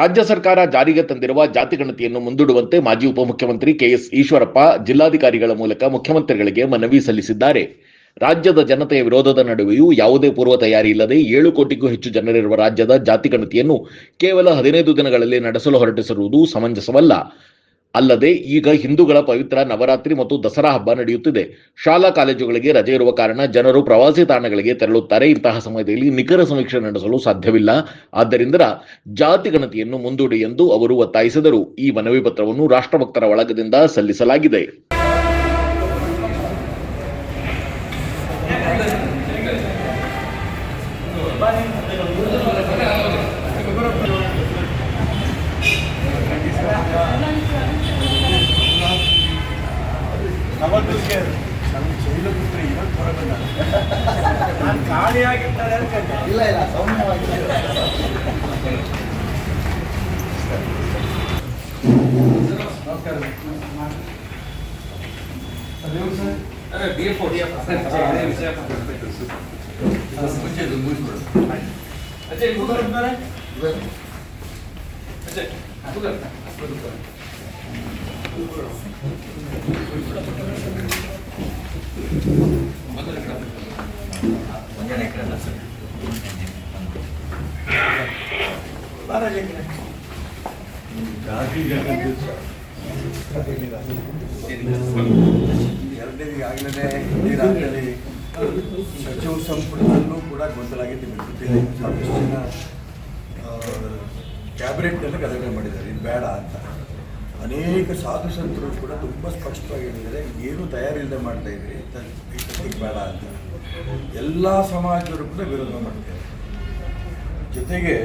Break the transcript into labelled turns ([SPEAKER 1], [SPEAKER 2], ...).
[SPEAKER 1] ರಾಜ್ಯ ಸರ್ಕಾರ ಜಾರಿಗೆ ತಂದಿರುವ ಜಾತಿ ಗಣತಿಯನ್ನು ಮುಂದೂಡುವಂತೆ ಮಾಜಿ ಉಪಮುಖ್ಯಮಂತ್ರಿ ಕೆಎಸ್ ಈಶ್ವರಪ್ಪ ಜಿಲ್ಲಾಧಿಕಾರಿಗಳ ಮೂಲಕ ಮುಖ್ಯಮಂತ್ರಿಗಳಿಗೆ ಮನವಿ ಸಲ್ಲಿಸಿದ್ದಾರೆ. ರಾಜ್ಯದ ಜನತೆಯ ವಿರೋಧದ ನಡುವೆಯೂ ಯಾವುದೇ ಪೂರ್ವ ತಯಾರಿ ಇಲ್ಲದೆ 7 ಕೋಟಿಗೂ ಹೆಚ್ಚು ಜನರಿರುವ ರಾಜ್ಯದ ಜಾತಿ ಗಣತಿಯನ್ನು ಕೇವಲ 15 ದಿನಗಳಲ್ಲಿ ನಡೆಸಲು ಹೊರಟಿಸಿರುವುದು ಸಮಂಜಸವಲ್ಲ. ಅಲ್ಲದೆ ಈಗ ಹಿಂದೂಗಳ ಪವಿತ್ರ ನವರಾತ್ರಿ ಮತ್ತು ದಸರಾ ಹಬ್ಬ ನಡೆಯುತ್ತಿದೆ. ಶಾಲಾ ಕಾಲೇಜುಗಳಿಗೆ ರಜೆ ಇರುವ ಕಾರಣ ಜನರು ಪ್ರವಾಸಿ ತಾಣಗಳಿಗೆ ತೆರಳುತ್ತಾರೆ. ಇಂತಹ ಸಮಯದಲ್ಲಿ ನಿಖರ ಸಮೀಕ್ಷೆ ನಡೆಸಲು ಸಾಧ್ಯವಿಲ್ಲ. ಆದ್ದರಿಂದ ಜಾತಿ ಗಣತಿಯನ್ನು ಮುಂದೂಡಿ ಎಂದು ಅವರು ಒತ್ತಾಯಿಸಿದರು. ಈ ಮನವಿ ಪತ್ರವನ್ನು ರಾಷ್ಟ್ರಭಕ್ತರ ಬಳಗದಿಂದ ಸಲ್ಲಿಸಲಾಗಿದೆ.
[SPEAKER 2] ನಾನು ಖಾಲಿಯಾಗಿರ್ತಾರೆ ಇಲ್ಲ ಎರಡನೇದಾಗಲೇ ಇಡೀ ರಾಜ್ಯದಲ್ಲಿ ಸಚಿವ ಸಂಪುಟದಲ್ಲೂ ಕೂಡ ಗೊಂದಲಾಗಿದೆ. ಸಾಕಷ್ಟು ಜನ ಕ್ಯಾಬಿನೆಟ್ನಲ್ಲಿ ಗದಗ ಮಾಡಿದ್ದಾರೆ, ಇದು ಬೇಡ ಅಂತ. ಅನೇಕ ಸಾಧು ಸಂತರು ಕೂಡ ತುಂಬ ಸ್ಪಷ್ಟವಾಗಿ ಹೇಳಿದ್ದಾರೆ, ಏನು ತಯಾರಿಲ್ಲದೆ ಮಾಡ್ತಾ ಇದ್ರಿ, ಈ ಬೇಡ ಅಂತ. ಎಲ್ಲ ಸಮಾಜದವರು ಕೂಡ ವಿರೋಧ ಮಾಡ್ತಾರೆ. ಜೊತೆಗೆ